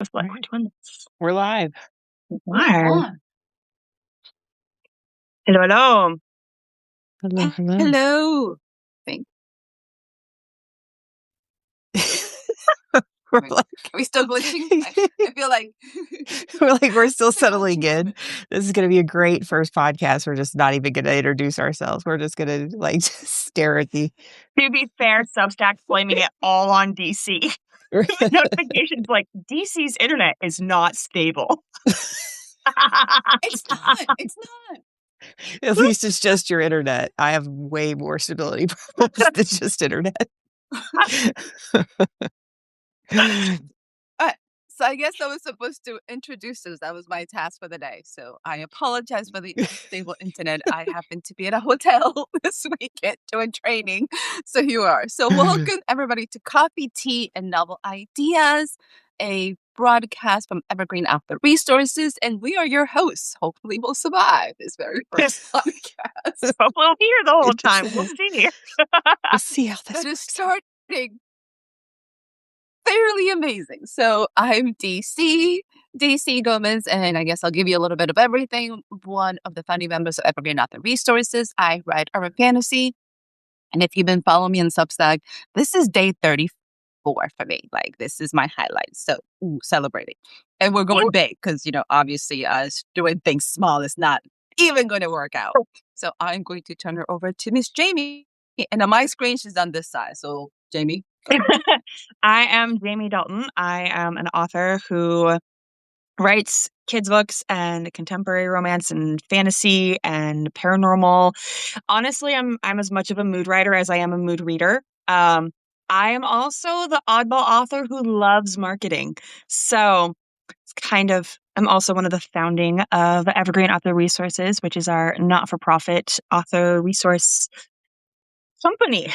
Just like we're doing this. We're live. Live. Hello, hello. Hello, hello. Hello. Thank We're Wait, like, Are we still glitching? I feel like we're still settling glitching in. This is going to be a great first podcast. We're just not even going to introduce ourselves. We're just going to just stare at the To be fair, Substack's blaming it all on DC. Notifications like DC's internet is not stable. It's not. It's not. At least it's just your internet. I have way more stability problems than just internet. So I guess I was supposed to introduce us. That was my task for the day. So I apologize for the unstable internet. I happen to be at a hotel this weekend doing training. So you are. So welcome everybody to Coffee, Tea, and Novel Ideas, a broadcast from Evergreen Outlet Resources. And we are your hosts. Hopefully we'll survive this very first podcast. Hopefully we'll be here the whole time. We'll see. We'll see how this That is works out. starting fairly amazing. So I'm DC Gomez, and I guess I'll give you a little bit of everything. One of the founding members of Evergreen Outlet Resources. I write urban fantasy. And if you've been following me on Substack, this is day 34 for me. Like, this is my highlight. So, celebrating. And we're going big because, obviously us doing things small is not even going to work out. So I'm going to turn her over to Miss Jamie. And on my screen, she's on this side. So, Jamie. I am Jamie Dalton. I am an author who writes kids' books and contemporary romance and fantasy and paranormal. Honestly, I'm as much of a mood writer as I am a mood reader. I am also the oddball author who loves marketing. So I'm also one of the founding of Evergreen Author Resources, which is our not-for-profit author resource company.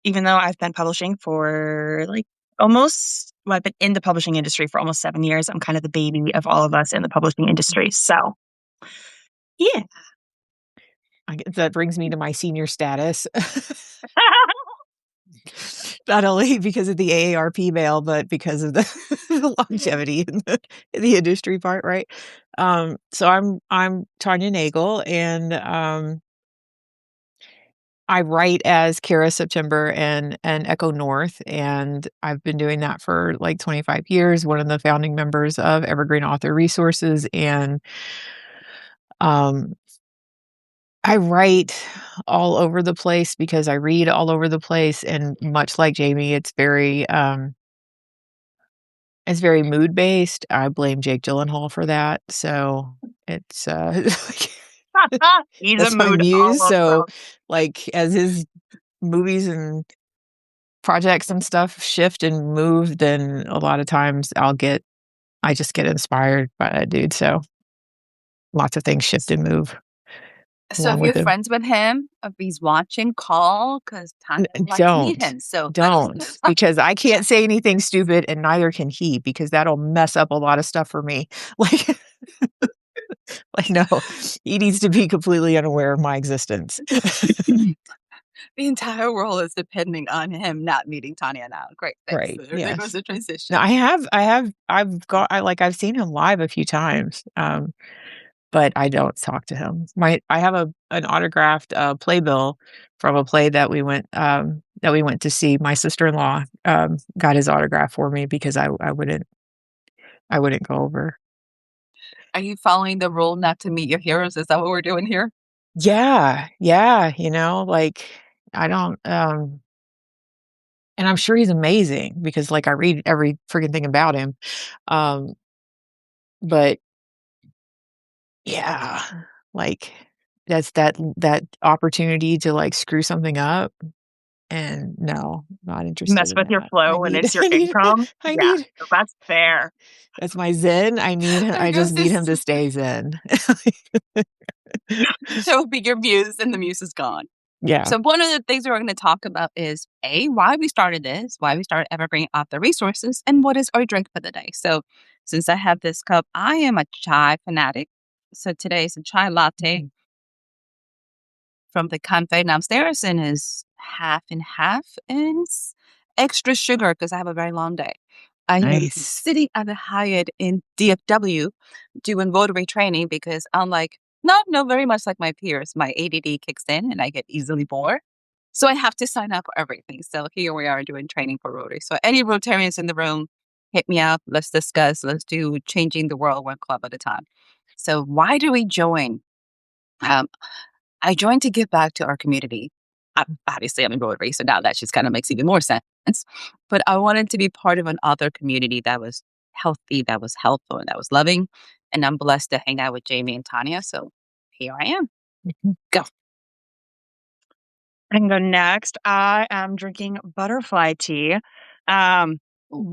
Even though I've been publishing for I've been in the publishing industry for almost 7 years. I'm kind of the baby of all of us in the publishing industry. So, yeah. I guess that brings me to my senior status. Not only because of the AARP mail, but because of the longevity in the industry part, right? So I'm Tanya Nagel, and I write as Kara September and Echo North, and I've been doing that for like 25 years. One of the founding members of Evergreen Author Resources, and I write all over the place because I read all over the place, and much like Jamie, it's very mood based. I blame Jake Gyllenhaal for that. So it's He's that's a my mood muse. all So over. like as his movies and projects and stuff shift and move, then a lot of times I just get inspired by that dude. So lots of things shift and move. So if you're friends with him, if he's watching, call, because Tanya would like to meet him. So Don't, because I can't say anything stupid, and neither can he, because that'll mess up a lot of stuff for me. Like, no, he needs to be completely unaware of my existence. The entire world is depending on him not meeting Tanya now. Great, thanks. Right? So there goes the transition. No, I've seen him live a few times. But I don't talk to him. I have an autographed playbill from a play that we went to see. My sister-in-law got his autograph for me because I wouldn't go over. Are you following the rule not to meet your heroes? Is that what we're doing here? Yeah. Like I don't and I'm sure he's amazing because like I read every freaking thing about him. But yeah, like that's that opportunity to like screw something up, and no, not interested Mess in with your that. flow and it's your income. That's fair. That's my zen. I just need him to stay zen. That would be your muse, and the muse is gone. Yeah. So one of the things we're going to talk about is why we started this, why we started Evergreen Author Resources, and what is our drink for the day. So since I have this cup, I am a chai fanatic. So today is a chai latte from the cafe downstairs, and is half and half, and extra sugar because I have a very long day. I am Nice. sitting at the Hyatt in DFW doing Rotary training because unlike not very much like my peers, my ADD kicks in and I get easily bored. So I have to sign up for everything. So here we are doing training for Rotary. So any Rotarians in the room, hit me up. Let's discuss. Let's do changing the world one club at a time. So why do we join? Um, I joined to give back to our community. Obviously, I'm in Rotary, so now that just kind of makes even more sense. But I wanted to be part of an author community that was healthy, that was helpful, and that was loving. And I'm blessed to hang out with Jamie and Tanya. So here I am. Mhm. Go. I can go next. I am drinking butterfly tea. Um,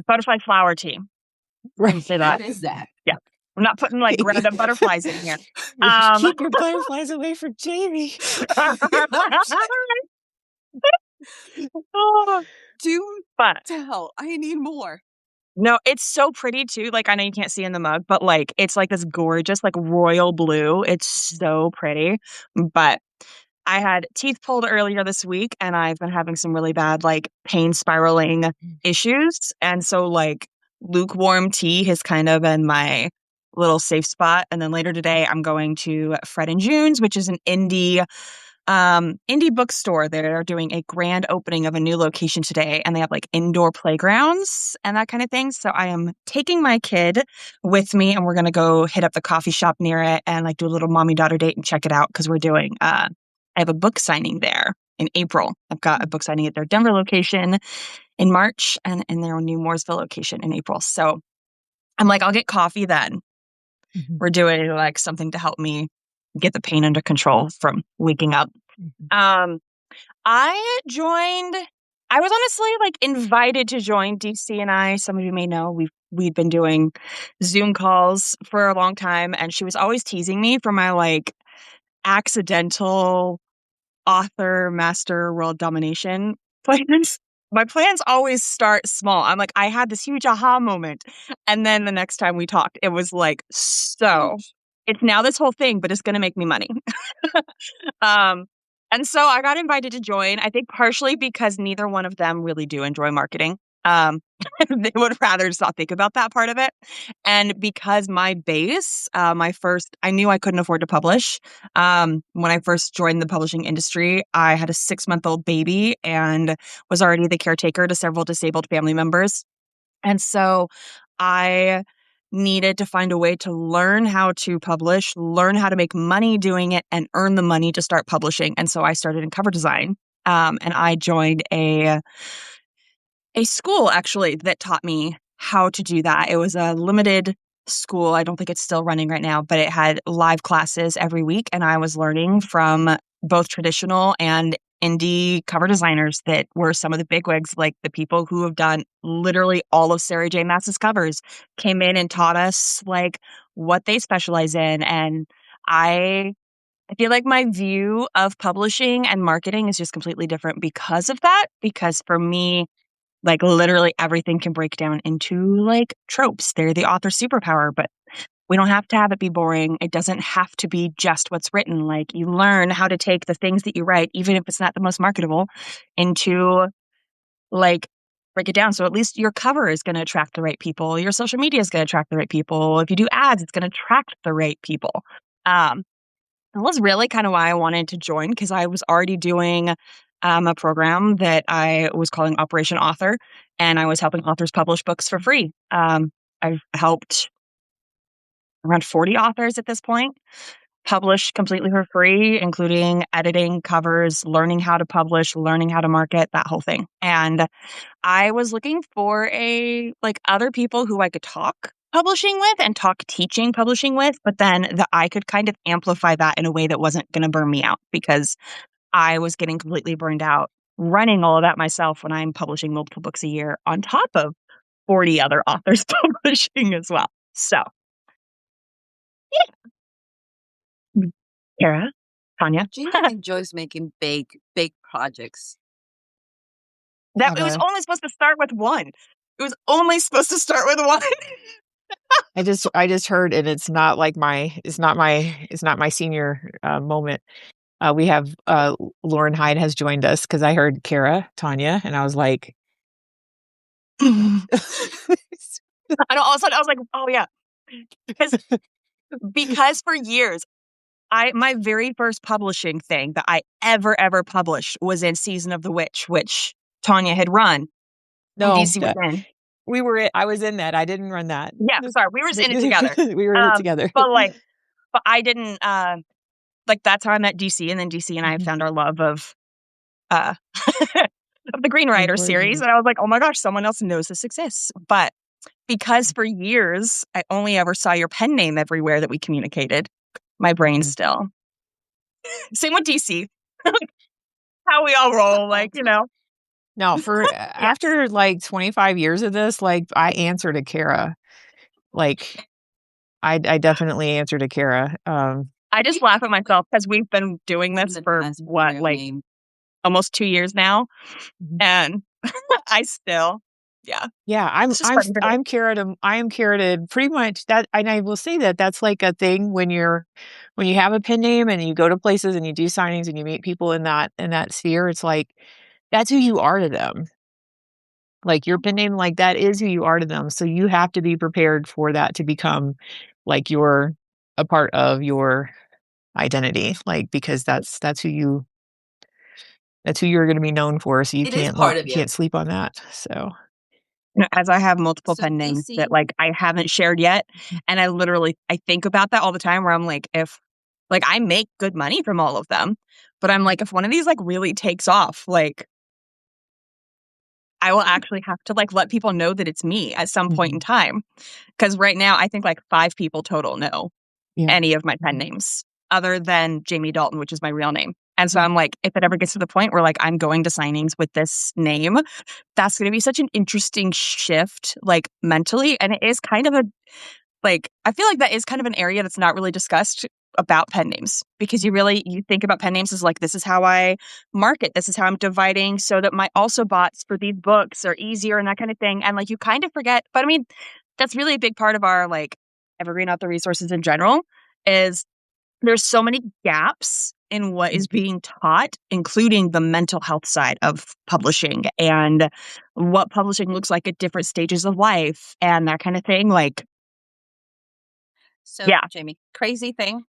butterfly flower tea. I'll Right. say that. What is that? Yeah. I'm not putting like random butterflies in here. Um, Keep your butterflies away from Jamie. Do but tell. I need more. no, it's so pretty too. Like I know you can't see in the mug, but like it's like this gorgeous, like royal blue. It's so pretty. But I had teeth pulled earlier this week and I've been having some really bad like pain spiraling issues. And so like lukewarm tea has kind of been my little safe spot. And then later today I'm going to Fred and June's, which is an indie bookstore. They're doing a grand opening of a new location today and they have like indoor playgrounds and that kind of thing. So I am taking my kid with me and we're going to go hit up the coffee shop near it and like do a little mommy daughter date and check it out because we're doing I have a book signing there in April. I've got a book signing at their Denver location in March and in their new Mooresville location in April. So I'm like, I'll get coffee then. Mhm. We're doing like something to help me get the pain under control from waking up. Mhm. Um, I was honestly like invited to join DC and I. Some of you may know we've been doing Zoom calls for a long time and she was always teasing me for my like accidental author master world domination plans. My plans always start small. I'm like, I had this huge aha moment. And then the next time we talked, it was like, so Huge. it's now this whole thing, but it's going to make me money. Um, and so I got invited to join, I think partially because neither one of them really do enjoy marketing. Um, they would rather just not think about that part of it. And because my base, I knew I couldn't afford to publish. When I first joined the publishing industry, I had a 6-month-old baby and was already the caretaker to several disabled family members. And so I needed to find a way to learn how to publish, learn how to make money doing it, and earn the money to start publishing. And so I started in cover design. And I joined a school actually that taught me how to do that. It was a limited school. I don't think it's still running right now, but it had live classes every week. And I was learning from both traditional and indie cover designers that were some of the bigwigs, like the people who have done literally all of Sarah J. Maas's covers, came in and taught us like what they specialize in. And I I feel like my view of publishing and marketing is just completely different because of that. Because for me, like literally everything can break down into like tropes. They're the author's superpower, but we don't have to have it be boring. It doesn't have to be just what's written. Like you learn how to take the things that you write, even if it's not the most marketable, into like break it down. So at least your cover is going to attract the right people. Your social media is going to attract the right people. If you do ads, it's going to attract the right people. Um, that was really kind of why I wanted to join because I was already doing a program that I was calling Operation Author, and I was helping authors publish books for free. I've helped around 40 authors at this point publish completely for free, including editing covers, learning how to publish, learning how to market, that whole thing. And I was looking for other people who I could talk publishing with and talk teaching publishing with, but then that I could kind of amplify that in a way that wasn't going to burn me out because I was getting completely burned out running all of that myself when I'm publishing multiple books a year on top of 40 other authors publishing as well. So, yeah. Kara, Tanya, Jamie enjoys making big projects. that it was Gotta only supposed to start with one. It was only supposed to start with one. I just heard, and it's not my senior moment. We have Lauren Hyde has joined us because I heard Kara, Tanya, and I was like, And all of a sudden I was like, oh yeah, because for years my very first publishing thing that I ever published was in Season of the Witch, which Tanya had run and No, DC was in. I was in that. I didn't run that. Yeah, sorry, we were just in it together. We were in it together. But like, but I didn't like that's how I met DC, and then DC and I Mhm. found our love of uh of the Green Rider series, Unfortunately. and I was like, oh my gosh, someone else knows this exists. But because for years I only ever saw your pen name everywhere that we communicated, my brain Mhm. still. Same with DC. How we all roll, like, you know. No, for Yeah. after, like, 25 years of this, like, I answer to Kara. Like, I definitely answer to Kara. I just laugh at myself because we've been doing this for That's my what, real like name. almost 2 years now, Mhm. and I still, yeah, Yeah, it's just funny to me. I am Kara to pretty much that, and I will say that that's, like, a thing when you have a pen name and you go to places and you do signings and you meet people in that sphere, it's like, that's who you are to them. Like, your pen name, like, that is who you are to them, so you have to be prepared for that to become, like, your a part of your identity, like, because that's who you're gonna be known for, so It is part of you you. can't sleep on that, so You know, as I have multiple So pen names that, DC, like, I haven't shared yet, and I think about that all the time where I'm like, if like, I make good money from all of them, but I'm like, if one of these, like, really takes off, like, I will actually have to, like, let people know that it's me at some point in Mhm. time. Because right now, I think, like, 5 people total know Yeah. any of my pen Mhm. names other than Jamie Dalton, which is my real name. And so Mhm. I'm like, if it ever gets to the point where, like, I'm going to signings with this name, that's gonna be such an interesting shift, like, mentally, and it is kind of a like, I feel like that is kind of an area that's not really discussed about pen names because you think about pen names as like, this is how I market, this is how I'm dividing so that my also bots for these books are easier and that kind of thing. And like, you kind of forget, but I mean, that's really a big part of our like Evergreen Author Resources in general is there's so many gaps in what is Mhm. being taught, including the mental health side of publishing and what publishing looks like at different stages of life and that kind of thing. Like, so yeah. Jamie, crazy thing.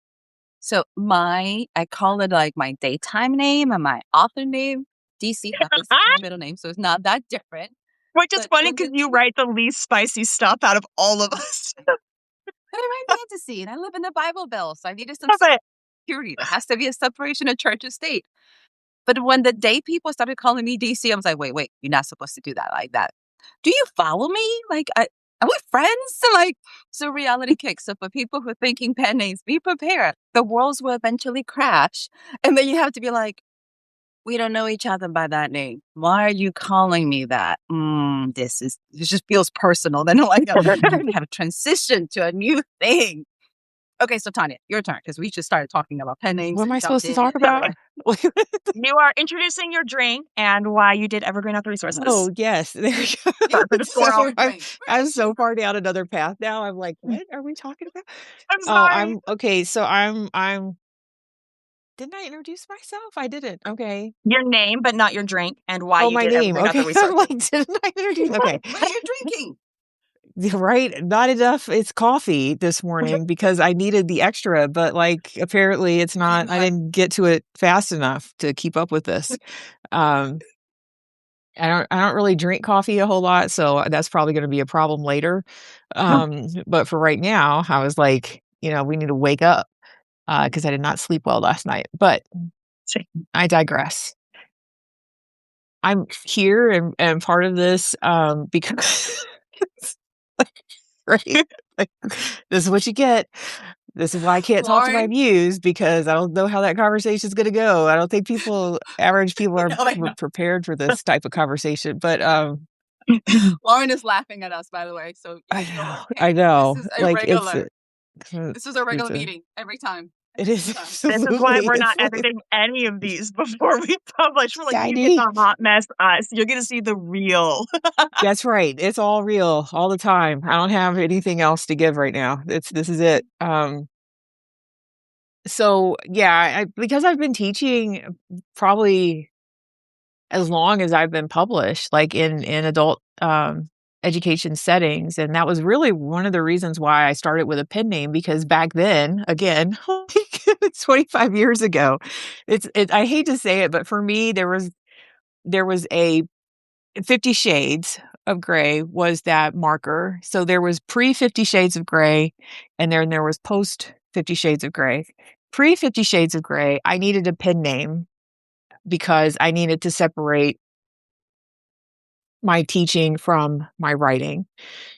So I call it like my daytime name and my author name. DC happens to be my middle name, so it's not that different. Which is But funny when because the you two, write the least spicy stuff out of all of us. but I write fantasy and I live in the Bible Belt, so I needed some Love it. security. There has to be a separation of church and state. But when the day people started calling me DC, I was like, wait, you're not supposed to do that like that. Do you follow me? Like, are we friends? Like, so reality kicks. So for people who are thinking pen names, be prepared. The worlds will eventually crash. And then you have to be like, we don't know each other by that name. Why are you calling me that? This just feels personal. Then like, Mhm. we have a transition to a new thing. Okay, so Tanya, your turn because we just started talking about pen names What am and I jumped supposed to in. talk about? You are introducing your drink and why you did Evergreen Author Resources. Oh, yes, there you go. Yeah, Sorry for the where's squirrel. your drink? Where I'm is she? so far down another path now, I'm like, "What are we talking about?" I'm Oh, sorry. so I'm didn't I introduce myself? I didn't, okay. Your name, but not your drink, and why Oh, you my did name, Evergreen Author okay. I'm Resources. like, "Didn't I introduce?" Okay. What are you drinking? Yeah, right? Not enough, it's coffee this morning because I needed the extra, but, like, apparently it's I not, I know. didn't get to it fast enough to keep up with this. Um, I don't really drink coffee a whole lot, so that's probably gonna be a problem later. But for right now, I was like, we need to wake up, because I did not sleep well last night, but I digress. I'm here and part of this, because right? Like, this is what you get. This is why I can't talk to my Lauren. muse because I don't know how that conversation is gonna go. I don't think average people are I know. prepared for this type of conversation, but, Lauren is laughing at us, by the way. So I you're know, I okay. This know, is a like, regular. uh, This is a it's regular a meeting every time. it Every is time. This is why absolutely, we're not it's like, editing any of these before we publish. We're like, you get Daddy. the hot mess us. You're gonna see the real. That's right, it's all real, all the time. I don't have anything else to give right now. This is it. So, yeah, I because I've been teaching probably as long as I've been published, like, in adult, education settings. And that was really one of the reasons why I started with a pen name, because back then, again, it's 25 years ago. I hate to say it, but for me, there was a 50 Shades of Gray was that marker. So there was pre 50 Shades of Gray, and then there was post 50 Shades of Gray. Pre 50 Shades of Gray, I needed a pen name because I needed to separate my teaching from my writing,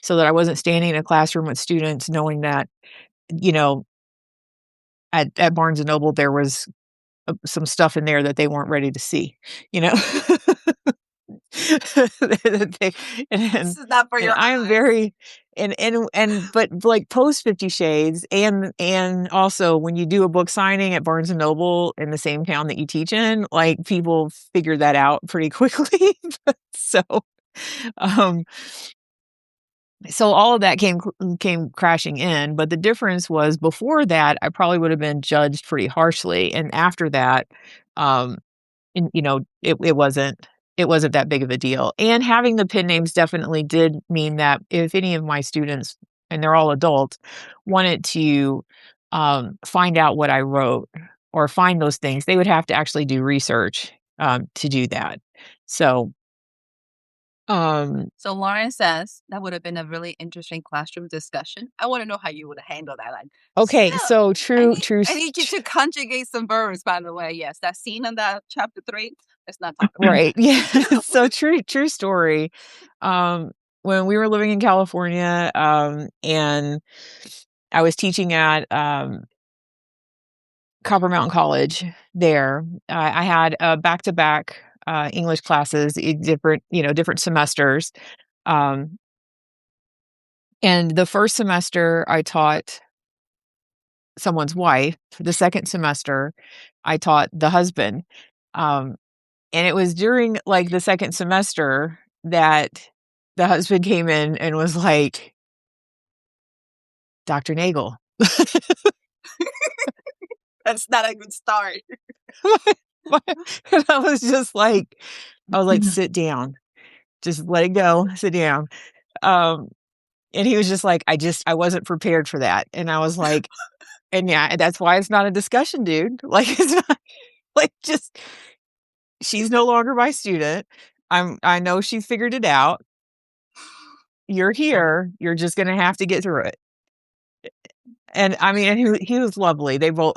so that I wasn't standing in a classroom with students knowing that, you know, at Barnes and Noble, there was some stuff in there that they weren't ready to see, you know? They, This is not for and your I am eyes. very, but like post 50 Shades, and also when you do a book signing at Barnes and Noble in the same town that you teach in, like people figure that out pretty quickly. So, um, so all of that came crashing in. But the difference was, before that, I probably would have been judged pretty harshly, and after that, um, and, it wasn't that big of a deal. And having the pen names definitely did mean that if any of my students, and they're all adults, wanted to find out what I wrote or find those things, they would have to actually do research to do that. So, um, So Lauren says that would have been a really interesting classroom discussion. I want to know how you would handle that. Like, okay, so so true, true. I need you to conjugate some verbs, by the way. Yes, that scene in that chapter 3. Let's not talk about Right. Yeah. that. So true story. Um, when we were living in California, and I was teaching at Copper Mountain College there, I had back-to-back English classes, different semesters. Um, and the first semester I taught someone's wife. The second semester I taught the husband. Um, And it was during, like, the second semester that the husband came in and was like, "Dr. Nagel." That's not a good start. And I was like, "Sit down. Just let it go. Sit down." Um, and he was just like, I wasn't prepared for that." And I was like, "And yeah, that's why it's not a discussion, dude. Like, it's not like, just she's no longer my student. I know she figured it out. You're here. You're just gonna have to get through it." And I mean, and he was lovely. They both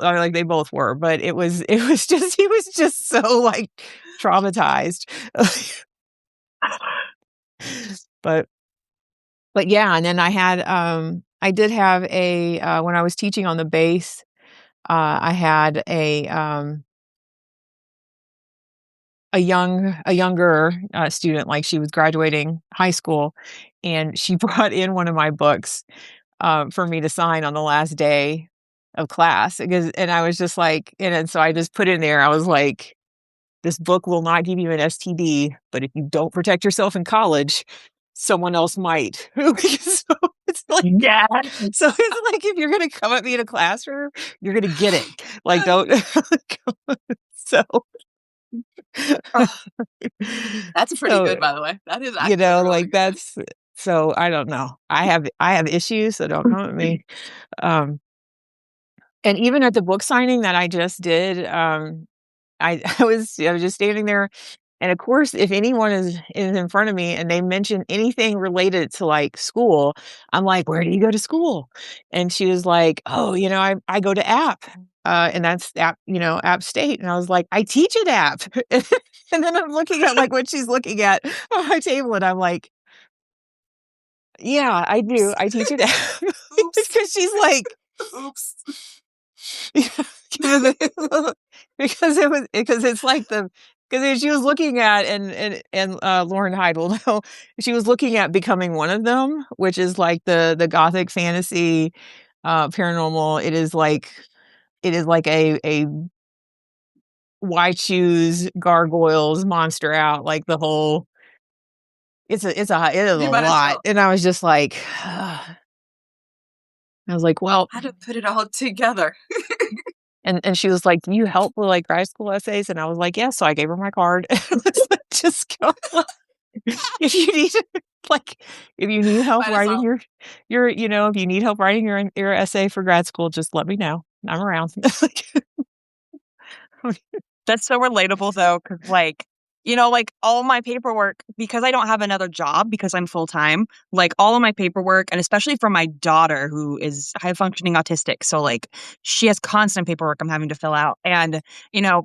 were, but it was just, he was just so, like, traumatized. But yeah, and then I did have when I was teaching on the base, I had a younger student, like she was graduating high school, and she brought in one of my books for me to sign on the last day of class, and I was just like, and so I just put in there, I was like, "This book will not give you an STD, but if you don't protect yourself in college, someone else might." So it's like, Yeah. so it's like, if you're gonna come at me in a classroom, you're gonna get it. Like, don't. So, Oh, that's pretty so, good, by the way. That is actually really like, good. that's, so I don't know. I have issues, so don't come at me. Um, and even at the book signing that I just did, I was just standing there, and of course, if anyone is in front of me and they mention anything related to, like, school, I'm like, "Where do you go to school?" And she was like, "Oh, I go to App, and that's App State." And I was like, "I teach at App." And then I'm looking at, like, what she's looking at on my table, and I'm like, "Yeah, I do. Oops. I teach at App." Oops. Because she's like, Oops. because it's like because she was looking at, and Lauren Hyde will know, she was looking at Becoming One of Them, which is like the gothic fantasy paranormal. It is like a why choose gargoyles monster out, like the whole, it is a You might as lot. well. And I was just like, I was like, well, How to put it all together. and she was like, "Do you help with, like, grad school essays?" And I was like, "Yeah." So I gave her my card. I was like, "Just go, if you need it." Like, if you need help Might as writing well. if you need help writing your essay for grad school, just let me know. I'm around. That's so relatable though, because like, like all my paperwork, because I don't have another job because I'm full time, like all of my paperwork, and especially for my daughter who is high functioning autistic. So like she has constant paperwork I'm having to fill out and,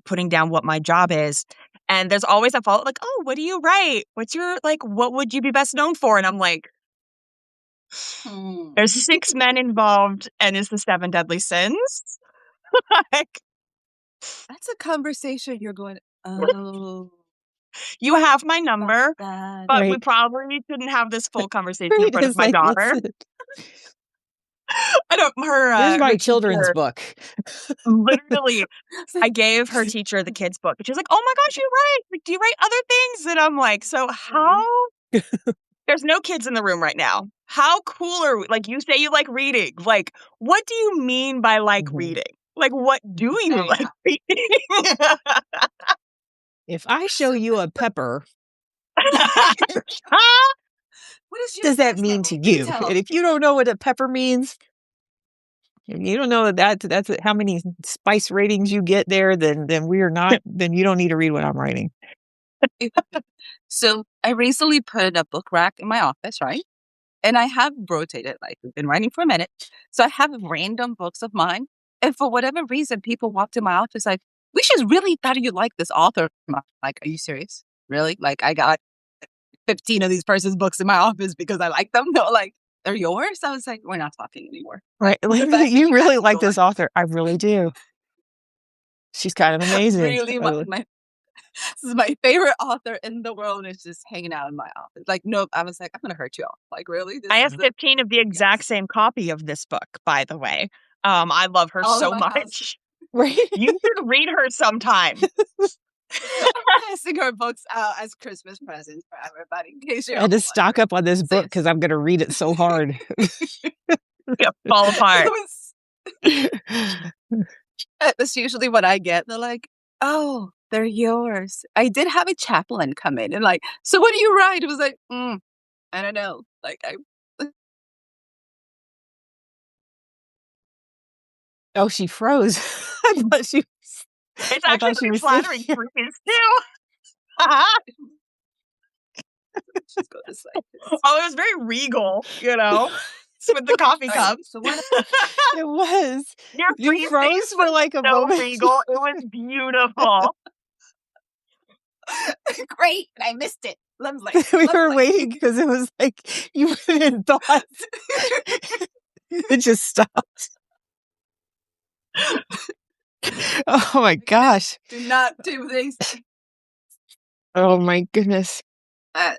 putting down what my job is. And there's always a follow like, oh, what do you write? What's your, like, what would you be best known for? And I'm like, Hmm. there's 6 men involved and it's the 7 deadly sins. Like, That's a conversation you're going, oh, you have my about number. that. But we Right. probably shouldn't have this full conversation in Right. front of It's my like, daughter. listen, I don't here's her my children's teacher book. literally It's like, I gave her teacher the kids book and she was like, "Oh my gosh, you write. Like, do you write other things?" And I'm like, "So how there's no kids in the room right now. How cool are we? Like you say you like reading. Like what do you mean by like Mhm. reading? Like what do there you you like go. reading?" If I show So, you a pepper, what is what your does that first mean name? to You you? tell And them. if you don't know what a pepper means, if you don't know that's how many spice ratings you get there, then we are not. Then you don't need to read what I'm writing. So I recently put in a book rack in my office, right? And I have rotated, like we've been writing for a minute. So I have random books of mine. And for whatever reason, people walked in my office like, we just really thought you liked this author. I'm like, are you serious? Really? Like I got 15 of these person's books in my office because I like them. No, like they're yours. I was like, we're not talking anymore. Right? The fact that You you really guys like still this like author. I really do. She's kind of amazing. really my this is my favorite author in the world. Is just hanging out in my office. Like, nope. I was like, I'm gonna hurt y'all. Like, really? I This have is it? 15 of the exact Yes. same copy of this book, by the way. I love her All in so my house. much. Right? You should read her sometime. I'm passing her books out as Christmas presents for everybody, in case I you're had all to stock wondering. up on this So book yes, because I'm going to read it so hard. Yeah, fall apart. that's usually what I get. They're like, "Oh, they're yours." I did have a chaplain come in and like, "So what do you write?" It was like, I don't know." Like I Oh, she froze. I thought she It's I actually thought she pretty was flattering thinking. for kids too. just go this way. Oh, it was very regal, with the coffee All right. cups. So what It was. Your You freeze face froze for was like a so moment. regal. It was beautiful. great. I missed it. Lovely. We were Lovely. waiting because it was like you were in thoughts. It just stopped. Oh my gosh. Do not do this. Oh my goodness. Uh,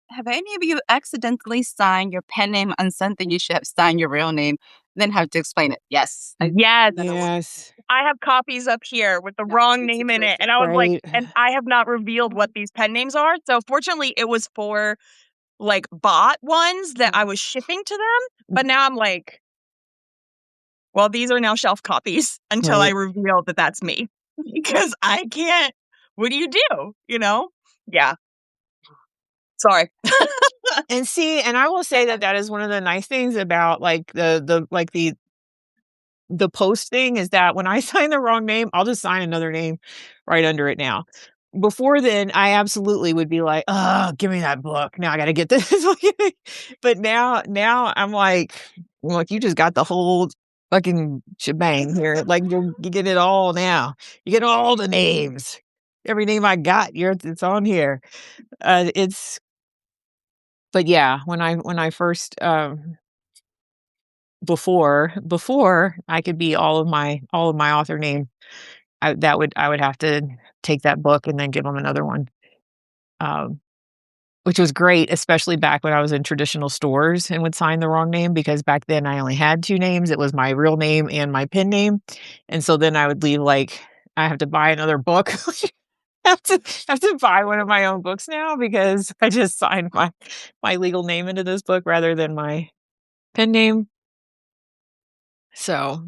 have any of you accidentally signed your pen name on something you should have signed your real name, then have to explain it? Yes. Yes. Another one. Yes. I have copies up here with the Not wrong good name in it. And situation. I was like, Right. and I have not revealed what these pen names are. So fortunately, it was for like bought ones that I was shipping to them. But now I'm like, well, these are now shelf copies until I Right. reveal that that's me because I can't. What do you do? Yeah. Sorry. And see, and I will say that that is one of the nice things about like the post thing is that when I sign the wrong name, I'll just sign another name right under it now. Before then, I absolutely would be like, "Oh, give me that book. Now I got to get this." But now I'm like, "Look, you just got the whole fucking shebang here. Like you get it all now. You get all the names. Every name I got, it's on here." It's but yeah, when I first before I could be all of my author name, I would have to take that book and then give them another one, um, which was great, especially back when I was in traditional stores and would sign the wrong name because back then I only had 2 names. It was my real name and my pen name, and so then I would leave, like, I have to buy another book. I have to buy one of my own books now because I just signed my legal name into this book rather than my pen name. So,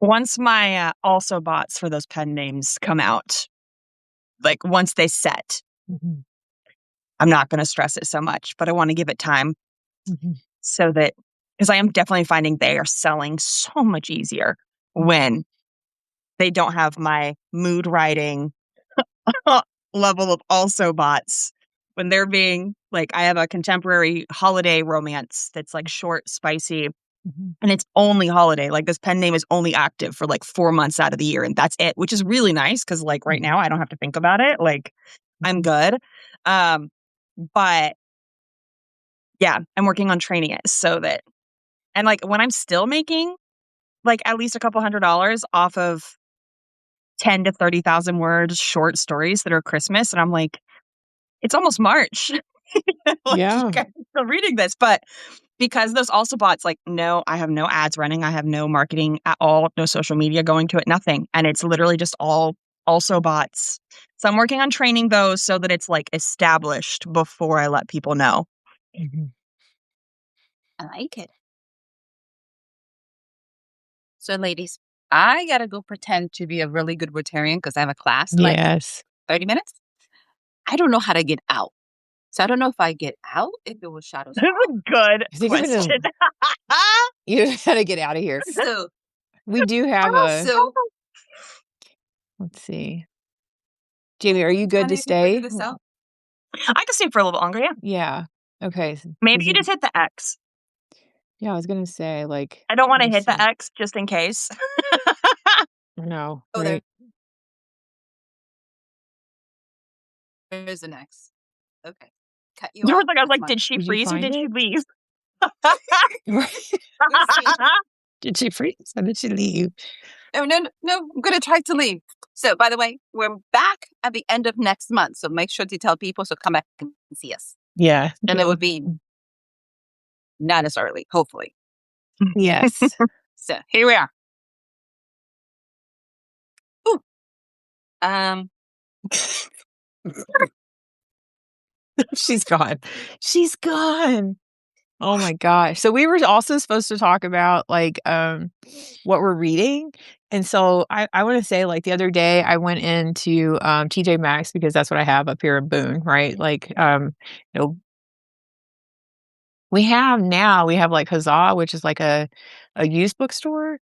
Once my also bots for those pen names come out, like once they set, mhm. I'm not going to stress it so much, but I want to give it time Mhm. so that, because I am definitely finding they are selling so much easier when they don't have my mood writing level of also bots. When they're being like, I have a contemporary holiday romance that's like short, spicy, Mhm. and it's only holiday. Like this pen name is only active for like 4 months out of the year, and that's it, which is really nice because like right Mhm. now I don't have to think about it. Like I'm Mhm. good. Um, but yeah, I'm working on training it so that, and like when I'm still making like at least a couple $100 off of 10 to 30,000 words short stories that are Christmas, and I'm like, it's almost March. Like you Yeah. guys are still reading this, but because those also bots, like, no, I have no ads running. I have no marketing at all, no social media going to it, nothing. And it's literally just all also bots. So I'm working on training those so that it's like established before I let people know. Mhm. I like it. So, ladies, I gotta go pretend to be a really good Rotarian because I have a class in like Yes. 30 minutes. I don't know how to get out. So I don't know if I get out, if it will shadow This is scroll. a good I think I'm question. gonna you gotta get out of here. So, We do have a so let's see. Jamie, are you good trying to to figure stay? this out. I can stay for a little bit longer, yeah. Yeah. Okay. Maybe 'Cause you just hit the X. yeah, I was gonna say, like, I don't want let to me hit the see. X just in case. No, Oh, right? there's an X. Okay. Cut you There was out. like, I was That's like, mine. did she Did you freeze or find did she it? leave? Right. Let's see. Did she freeze or did she leave? No, no, no, no. I'm gonna try to leave. So, by the way, we're back at the end of next month. So make sure to tell people so come back and see us. Yeah. And it would be not as early, hopefully. Yes. So here we are. Ooh. Um, She's gone. She's gone. Oh my gosh. So we were also supposed to talk about like what we're reading. And so I want to say like the other day I went into TJ Maxx because that's what I have up here in Boone, right? Like you know, we have like Huzzah, which is like a used bookstore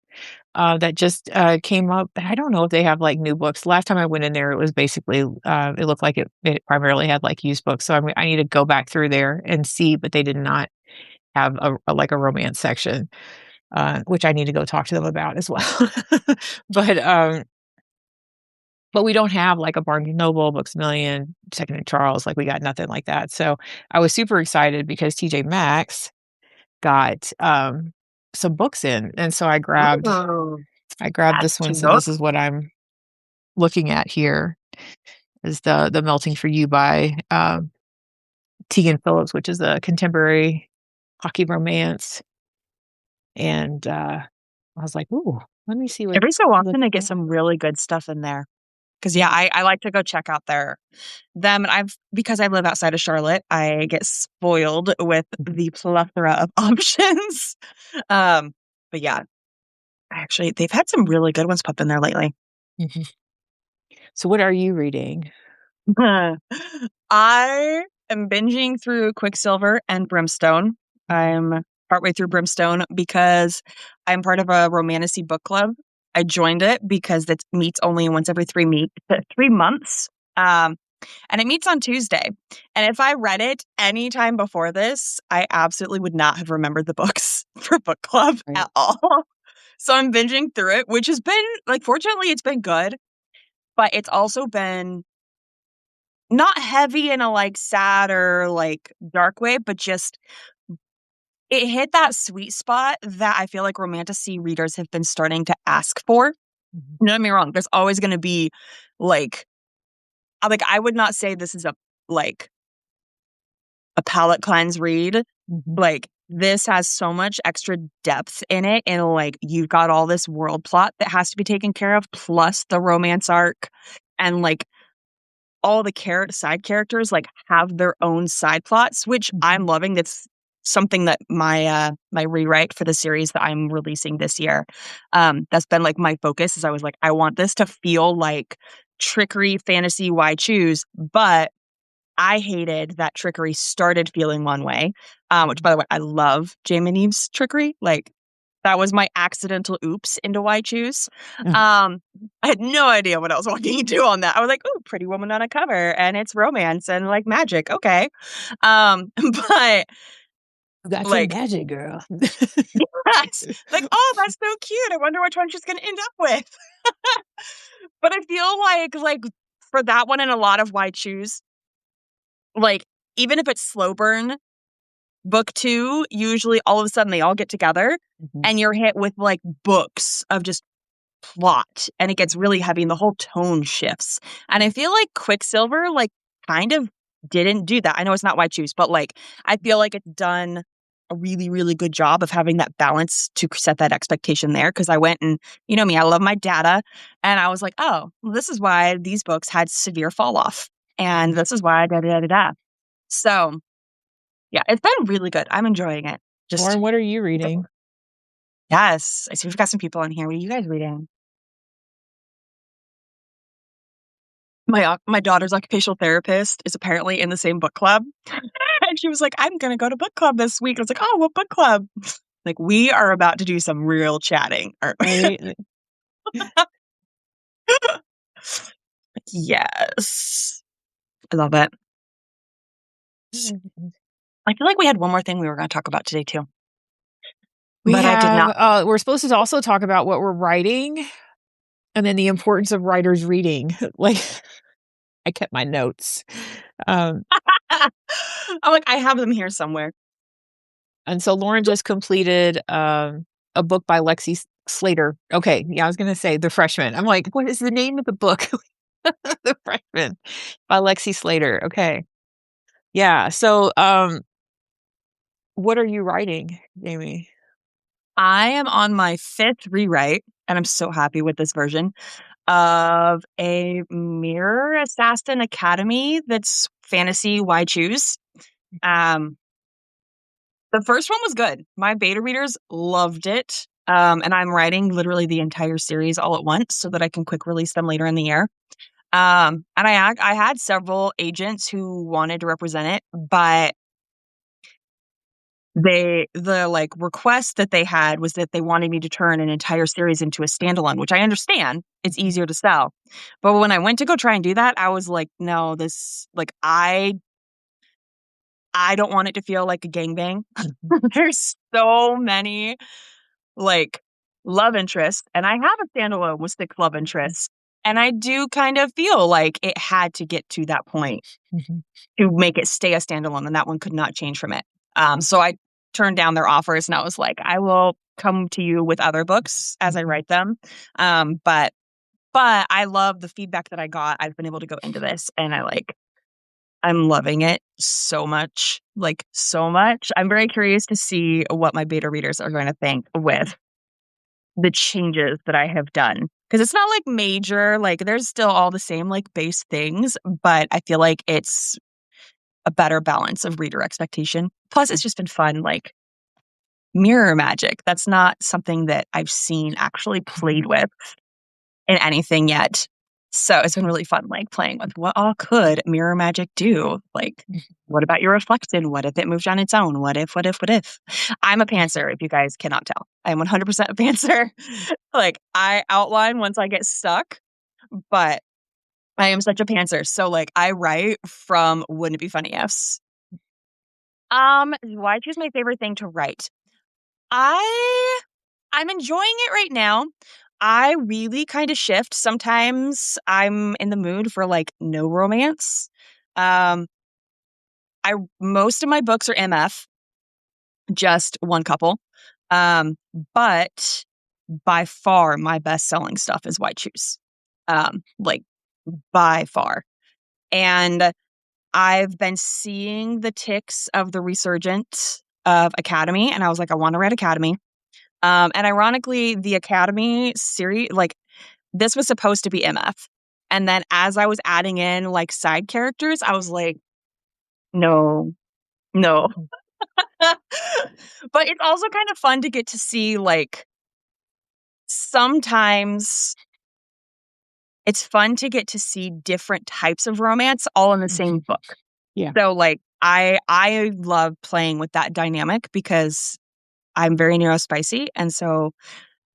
that just came up. I don't know if they have like new books. Last time I went in there, it was basically it looked like it primarily had like used books. So I need to go back through there and see, but they did not have like a romance section, which I need to go talk to them about as well. but but we don't have like a Barnes& and Noble, Books A Million, Second and Charles. Like we got nothing like that. So I was super excited because TJ Maxx got some books in, and so Ooh, I grabbed that's this one. So cute. this is what I'm looking at here is the Melting for You by Tegan Phillips, which is a contemporary hockey romance. And I was like, "Ooh, let me see what Every so look often, at they get that." some really good stuff in there. Because yeah, Mhm, I like to go check out them, and because I live outside of Charlotte, I get spoiled with mhm, the plethora of options. Um, but yeah, actually, they've had some really good ones pop in there lately. mhm. So what are you reading? I am binging through Quicksilver and Brimstone. Mhm, I'm partway through Brimstone because I'm part of a romantasy book club. I joined it because it meets only once every 3 months. Um, and it meets on Tuesday. And if I read it any time before this, I absolutely would not have remembered the books for book club right. at all. So I'm binging through it, which has been like, fortunately, it's been good, but it's also been not heavy in a, like, sad or, like, dark way, but just it hit that sweet spot that I feel like romantasy readers have been starting to ask for. Mhm, Don't get me wrong, there's always gonna be, like I would not say this is like, a palate cleanse read. mhm, Like, this has so much extra depth in it, and, like, you've got all this world plot that has to be taken care of, plus the romance arc, and, like, all the side characters, like, have their own side plots, which mhm, I'm loving. That's something that my rewrite for the series that I'm releasing this year, that's been, like, my focus is I was like, "I want this to feel like trickery fantasy, why choose?" But I hated that Trickery started feeling one way, which, Mhm. by the way, I love Jamie and Eve's Trickery. Like, that was my accidental oops into why choose. I had no idea what I was walking into on that. I was like, "Ooh, Pretty Woman on a cover, and it's romance and like magic. Okay." But You got some like, magic, girl. yes, like, oh, that's so cute. I wonder which one she's gonna end up with. But I feel like for that one and a lot of why choose, like, even if it's slow burn, book 2, usually all of a sudden they all get together Mhm. and you're hit with like books of just plot and it gets really heavy and the whole tone shifts. And I feel like Quicksilver like kind of didn't do that. I know it's not why choose, but like I feel like it's done a really, really good job of having that balance to set that expectation there. Cause I went and you know me, I love my data. And I was like, oh, well, this is why these books had severe fall off. And Mhm. this is why da da da da. So yeah, it's been really good. I'm enjoying it. Just Lauren, what are you reading? yes. I see we've got some people in here. What are you guys reading? My daughter's occupational therapist is apparently in the same book club. And she was like, I'm gonna go to book club this week. I was like, oh, what book club? Like, we are about to do some real chatting, aren't we? Right? Yes. I love it. Mhm. I feel like we had one more thing we were gonna talk about today too. We But I did have, not. we're supposed to also talk about what we're writing and then the importance of writers reading. Like, I kept my notes. Um, I'm like, I have them here somewhere. and so Lauren just completed a book by Lexi Slater. Okay, yeah, I was gonna say The Freshman. I'm like, what is the name of the book? The Freshman by Lexi Slater. Okay. Yeah. So what are you writing, Jamie? I am on my 5th rewrite, and I'm so happy with this version of a Mirror Assassin Academy that's fantasy. Why choose? Um, the first one was good. My beta readers loved it. And I'm writing literally the entire series all at once so that I can quick release them later in the year. And I had several agents who wanted to represent it, but the like request that they had was that they wanted me to turn an entire series into a standalone, which I understand. It's Mhm. easier to sell. But when I went to go try and do that, I was like, no, this like I don't want it to feel like a gangbang. Mhm. There's so many like love interests, and I have a standalone with 6 love interests. And I do kind of feel like it had to get to that point Mhm. to make it stay a standalone, and that one could not change from it. So I turned down their offers, and I was like, I will come to you with other books as I Mhm. write them. But I love the feedback that I got. I've been able to go into this, and I'm loving it so much, like so much. I'm very curious to see what my beta readers are going to think with the changes that I have done. Because it's not like major, like there's still all the same like base things, but I feel like it's a better balance of reader expectation. Plus, it's just been fun, like mirror magic. That's not something that I've seen actually Mhm. played with in anything yet. So it's been really fun, like playing with what all could mirror magic do? Like, what about your reflection? What if it moved on its own? What if? I'm a pantser, if you guys cannot tell. I am 100% a pantser. Like, I outline once I get stuck, but I am such a pantser. So, like, I write from wouldn't it be funny ifs. Why choose my favorite thing to write? I I'm enjoying it right now. I really kind of shift. Sometimes I'm in the mood for like no romance. Um, I most of my books are MF, just one couple. Um, but by far my best selling stuff is White Shoes. Like by far. And I've been seeing the ticks of the resurgence of Academy, and I was like, I want to read Academy. And ironically, the Academy series, like this was supposed to be MF. And then as I was adding in like side characters, I was like, no, no. But it's also kind of fun to get to see like sometimes it's fun to get to see different types of romance all in the same Mhm. book. Yeah. So like I love playing with that dynamic because I'm very neurospicy. And so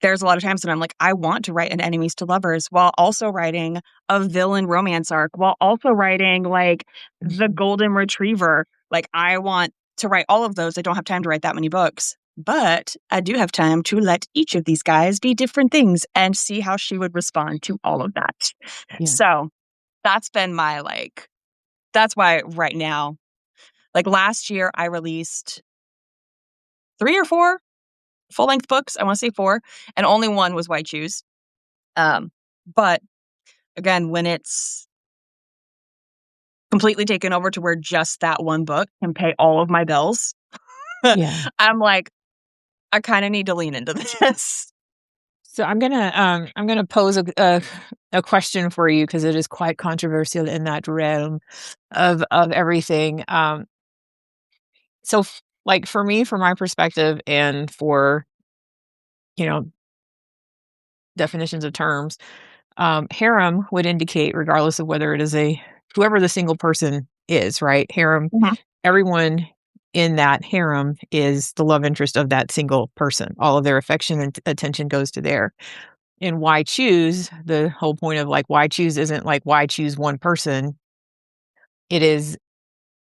there's a lot of times that I'm like, I want to write an enemies to lovers while also writing a villain romance arc, while also writing like the Mhm. golden retriever. Like I want to write all of those. I don't have time to write that many books, but I do have time to let each of these guys be different things and see how she would respond to all of that. Yeah. So that's been my like, that's why right now, like last year, I released 3 or 4 full length books. I want to say 4, and only one was White Shoes. But again, when it's completely taken over to where just that one book can pay all of my bills, Yeah. I'm like, I kind of need to lean into this. So I'm gonna pose a question for you because it is quite controversial in that realm of everything. Like for me, from my perspective, and for you know definitions of terms, harem would indicate, regardless of whether it is a whoever the single person is, right? Harem, Mhm. everyone in that harem is the love interest of that single person. All of their affection and attention goes to there. And why choose? The whole point of like why choose isn't like why choose one person. It is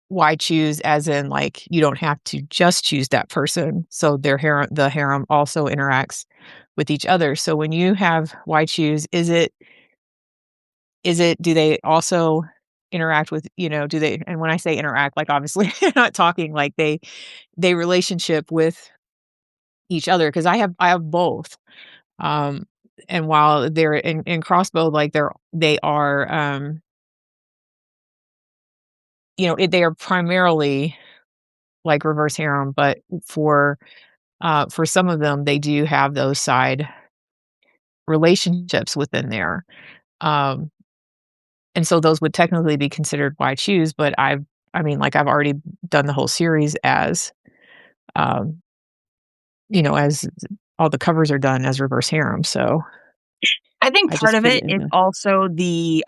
why choose as in like you don't have to just choose that person. So the harem also interacts with each other. So when you have why choose, is it do they also interact with, do they, and when I say interact, like obviously not talking like they relationship with each other because I have both. Um and while they're in crossbow, like they are they are primarily like reverse harem, but for some of them they do have those side relationships within there. Um and so those would technically be considered why choose, but I've already done the whole series um as all the covers are done as reverse harem, so I think I part just of put it it in is the also the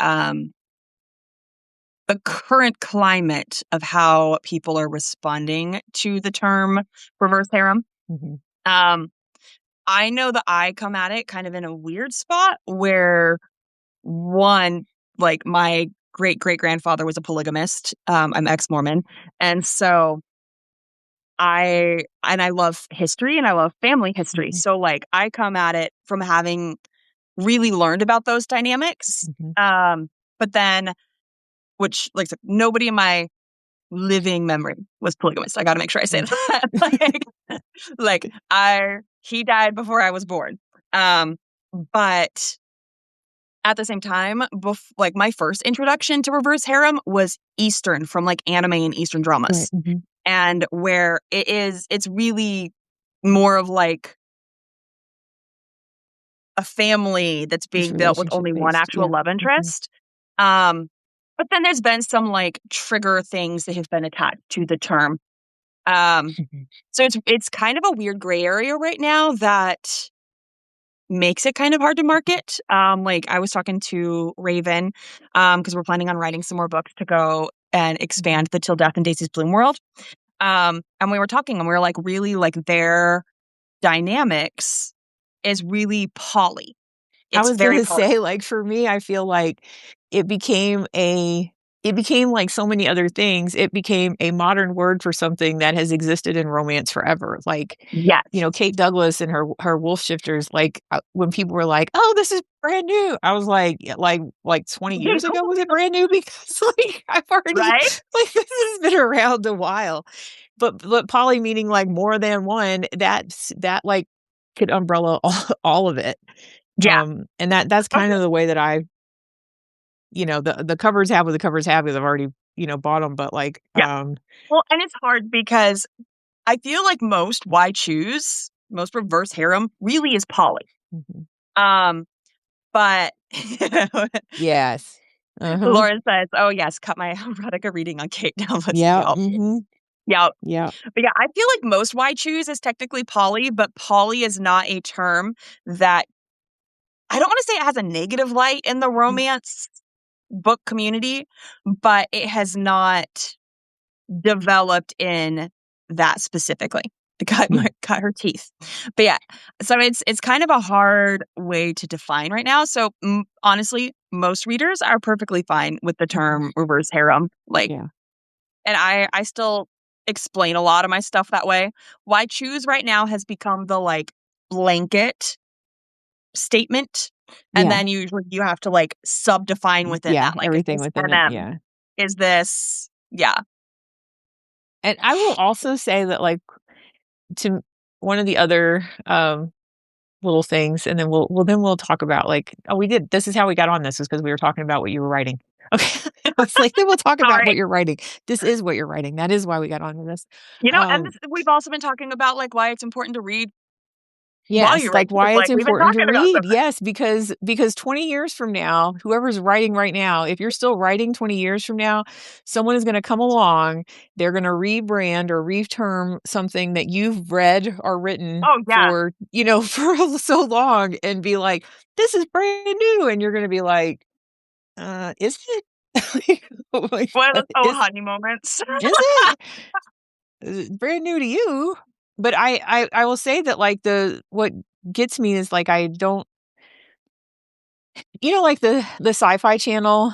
current climate of how people are responding to the term reverse harem. mhm, Um, I know that I come at it kind of in a weird spot where one, like my great great grandfather was a polygamist. I'm ex Mormon, and so I love history and I love family history. mhm, So like I come at it from having really learned about those dynamics. mhm, But then, which like I said, nobody in my living memory was polygamous. I got to make sure I say yeah, that. like I he died before I was born. Um, but at the same time, like my first introduction to reverse harem was Eastern from like anime and Eastern right, dramas, mhm, and where it's really more of like a family that's it's being built with relationship only one based, actual yeah, love mhm, interest. Um, but then there's been some like trigger things that have been attached to the term. Um, mhm, so it's kind of a weird gray area right now that makes it kind of hard to market. Like I was talking to Raven, because we're planning on writing some more books to go and mhm. expand the Till Death and Daisy's Bloom world. And we were talking and we were like, really like their dynamics is really poly. I It's was very gonna poly. say, like, for me, I feel like it became a it became like so many other things. It became a modern word for something that has existed in romance forever. Like, Yes. Kate Douglas and her wolf shifters, like, when people were like, "Oh, this is brand new." I was like, yeah, like 20 years ago was it brand new? Because like I've already Right? like this has been around a while. But poly meaning like more than one, that like could umbrella all of it. Yeah. And that's Oh, kind of the way that the covers have what the covers have because I've already, bought them, but like, yeah. Well, and it's hard because I feel like most reverse harem really is poly. mhm. Um, but Yes. Uh-huh. Lauren says, "Oh yes, cut my erotica reading on Kate now." Let's Yeah, yep, mhm. yep. Yeah. But yeah, I feel like most why choose is technically poly, but poly is not a term that I don't want to say it has a negative light in the Mhm. romance book community, but it has not. developed in that specifically. Yeah. Cut her teeth. But yeah, so it's kind of a hard way to define right now. So honestly, most readers are perfectly fine with the Mhm. term reverse harem. Like, Yeah. and I still explain a lot of my stuff that way. Why choose right now has become the like blanket statement, and Yeah. then you have to like sub-define within Yeah, that. Like, is everything this within it, MM? yeah. Is this yeah. And I will also say that, like, to one of the other, little things, and then we'll talk about, like, "Oh, we did this is how we got on this is because we were talking about what you were writing." Okay. It's like, "Then we'll talk about Sorry. what you're writing. This is what you're writing. That is why we got onto this." And Um, this, we've also been talking about like why it's important to read while yes, you write. like, why it's Like, we've been important to talking about read. this. Yes, because 20 years from now, whoever's writing right now, if you're still writing 20 years from now, someone is gonna come along, they're gonna rebrand or reterm something that you've read or written Oh yeah. for, for so long and be like, "This is brand new," and you're gonna be like, is it?" Like, One of those oh "Is honey moments. is it? Is it brand new to you?" But I will say that, like, the what gets me is, like, I don't like the Sci-Fi Channel,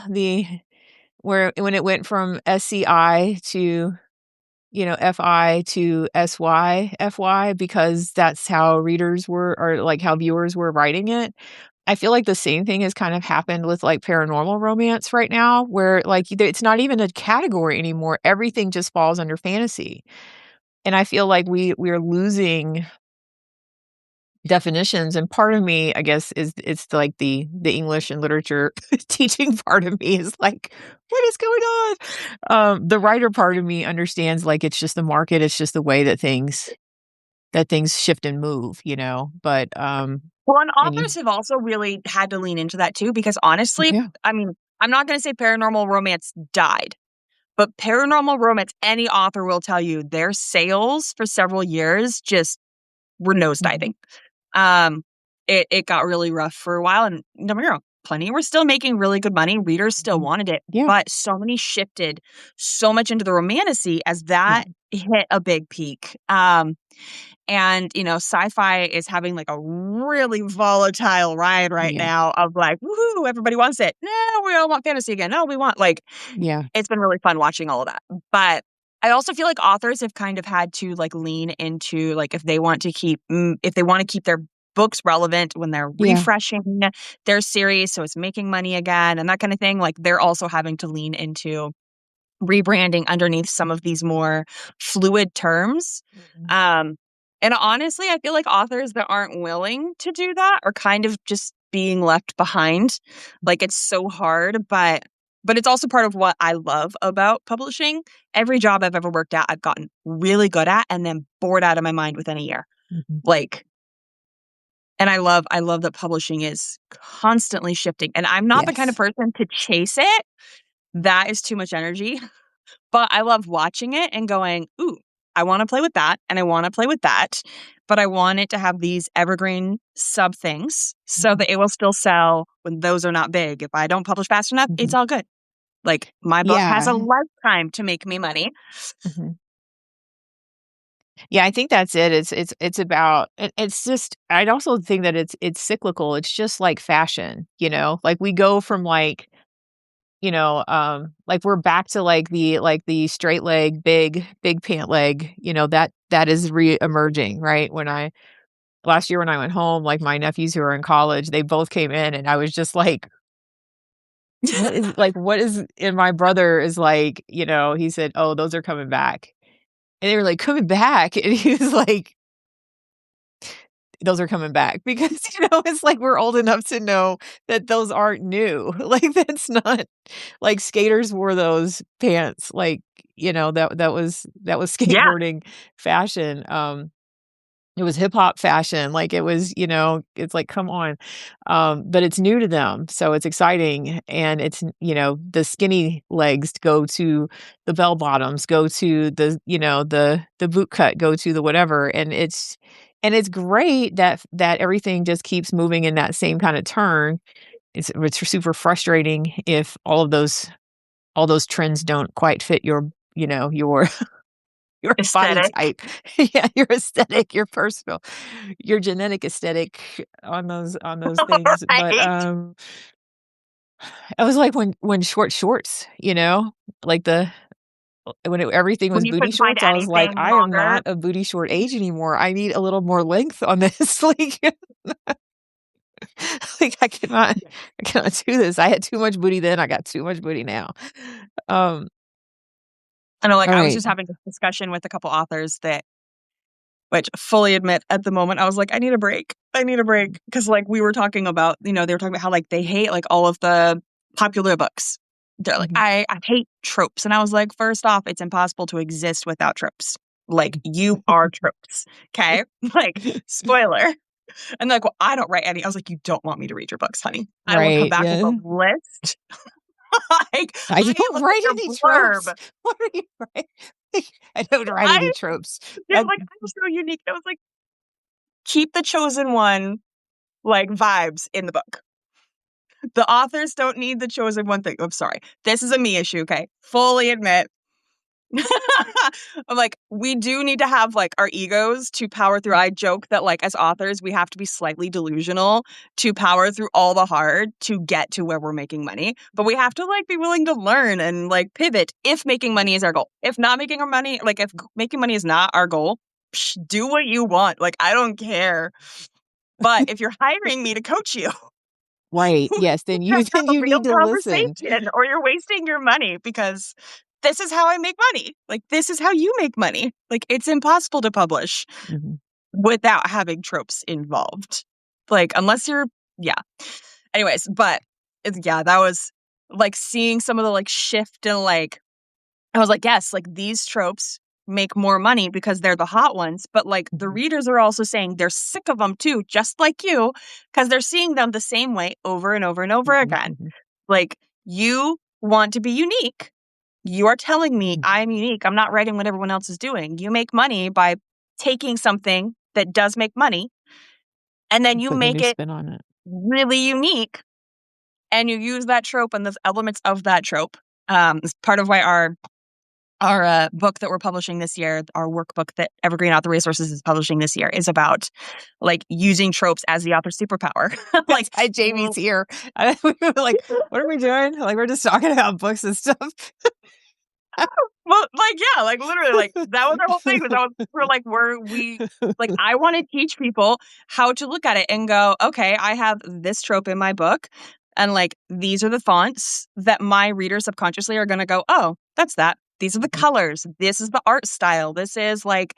where when it went from SCI to, FI to SY, FY, because that's how readers were or, like, how viewers were writing it. I feel like the same thing has kind of happened with, like, paranormal romance right now, where, like, it's not even a category anymore. Everything just falls under fantasy. And I feel like we're losing definitions, and part of me, I guess, is it's like the English and literature teaching part of me is like, "What is going on?" The writer part of me understands, like, it's just the market, it's just the way that things shift and move, but, Well, and and you authors have also really had to lean into that too, because honestly, yeah. I mean, I'm not going to say paranormal romance died, but paranormal romance, any author will tell you their sales for several years just were Mhm. nosediving. Um, it got really rough for a while, and don't get me wrong, plenty were still making really good money. Readers still Mhm. wanted it, Yeah, but so many shifted so much into the romantasy as yeah, that hit a big peak. And sci-fi is having like a really volatile ride right yeah, now of like, woohoo, everybody wants it. No, we all want fantasy again. No, we want like yeah, it's been really fun watching all of that. But I also feel like authors have kind of had to like lean into like if they want to keep their books relevant when they're yeah, refreshing their series so it's making money again and that kind of thing, like they're also having to lean into rebranding underneath some of these more fluid terms. mhm, Um, and honestly, I feel like authors that aren't willing to do that are kind of just being left behind. Like it's so hard, but it's also part of what I love about publishing. Every job I've ever worked at, I've gotten really good at and then bored out of my mind within a year. mhm. Like and I love that publishing is constantly shifting. And I'm not the kind of Yes. person to chase it. That is too much energy. But I love watching it and going, "Ooh, I wanna play with that, and I wanna play with that, but I want it to have these evergreen sub things so Mhm, that it will still sell when those are not big. If I don't publish fast enough, it's mhm. all good." Like, my book has a Yeah, lifetime to make me money. mhm. Yeah, I think that's it. It's about it's just I'd also think that it's cyclical. It's just like fashion, Like we go from like we're back to like the straight leg, big pant leg, that is re-emerging, right? When I last year when I went home, like my nephews who are in college, they both came in and I was just like, what is and my brother is like, he said, "Oh, those are coming back." And they were like, "Coming back?" And he was like, those are coming back because, it's like we're old enough to know that those aren't new. Like, that's not like skaters wore those pants, like, that was Yeah, skateboarding fashion. It was hip hop fashion, like, it was, it's like, come on. But it's new to them, so it's exciting, and the skinny legs go to the bell bottoms, go to the boot cut, go to the whatever, and it's great that everything just keeps moving in that same kinda turn. It's super frustrating if all those trends don't quite fit your your body Aesthetic. type. Yeah, your aesthetic, your personal, your genetic aesthetic on those things. But Right? it was like when short shorts, like everything When was you booty couldn't find shorts, I was like, anything I am longer. not a booty short age anymore. I need a little more length on this. Like I cannot do this. I had too much booty then. I got too much booty now. Um, I know, like, all I was right. just having this discussion with a couple authors that which fully admit at the moment, I was like, "I need a break. I need a break," because like, we were talking about they were talking about how, like, they hate, like, all of the popular books. They're like, Mhm. "I hate tropes," and I was like, "First off, it's impossible to exist without tropes. Like, you are tropes, okay? Like, spoiler." And they're like, "Well, I don't write any." I was like, "You don't want me to read your books, honey. I will come Right, back with a yeah. list. Like, I I need to don't look at write your any blurb." tropes. What are you writing? I don't write I any tropes. They're like, "I'm so unique." I was like, "Keep the chosen one, like, vibes in the book. The authors don't need the chosen one thing." I'm sorry. This is a me issue, okay? Fully admit. I'm like, we do need to have like our egos to power through. I joke that like as authors, we have to be slightly delusional to power through all the hard to get to where we're making money. But we have to like be willing to learn and like pivot if making money is our goal. If not making our money, like if making money is not our goal, do what you want. Like I don't care. But if you're hiring me to coach you, Right, we yes, then have you to have then a you real need to listen. conversation or you're wasting your money because this is how I make money. Like, this is how you make money. Like, it's impossible to publish Mhm, without having tropes involved. Like, unless you're, yeah. Anyways, but yeah, that was like seeing some of the like shift and like I was like, yes, like these tropes make more money because they're the hot ones. But like the mhm, readers are also saying they're sick of them too, just like you, because they're seeing them the same way over and over and over mhm, again. mhm, Like you want to be unique. You are telling me mhm. I'm unique. I'm not writing what everyone else is doing. You make money by taking something that does make money and then you Putting a make new it spin on it. really unique and you use that trope and the elements of that trope. Is part of why our book that we're publishing this year, our workbook that Evergreen Author Resources is publishing this year, is about like using tropes as the author's superpower. That's Like, why Jamie's here. We were like, "What are we doing?" Like, we're just talking about books and stuff. well, like yeah, like literally, like that was our whole thing. Was that was we're like we like I want to teach people how to look at it and go, okay, I have this trope in my book, and like these are the fonts that my readers subconsciously are going to go, oh, that's that. These are the Mhm, colors. This is the art style. This is like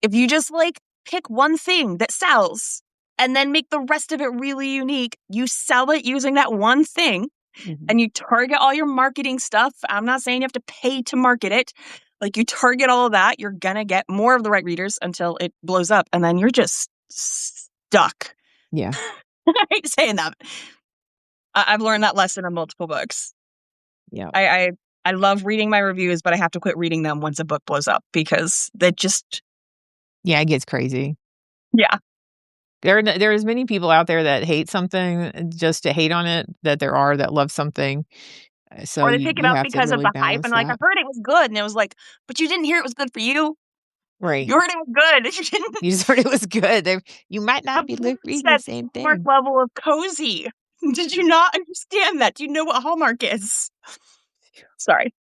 if you just like pick one thing that sells and then make the rest of it really unique, you sell it using that one thing mhm. and you target all your marketing stuff. I'm not saying you have to pay to market it. Like you target all of that, you're gonna get more of the right readers until it blows up, and then you're just stuck. Yeah, I hate saying that. I've learned that lesson in multiple books. yeah. I, I I love reading my reviews, but I have to quit reading them once a book blows up because they just Yeah, it gets crazy. yeah. There's many people out there that hate something just to hate on it, that there are that love something. So Or they you pick it you up have to because of really the hype and balance like I that. heard it was good, and it was like, but you didn't hear it was good for you. Right. You heard it was good. You didn't. You just heard it was good. You might The not be blurb reading the said same Hallmark thing. level of cozy. Did you not understand that? Do you know what Hallmark is? Sorry.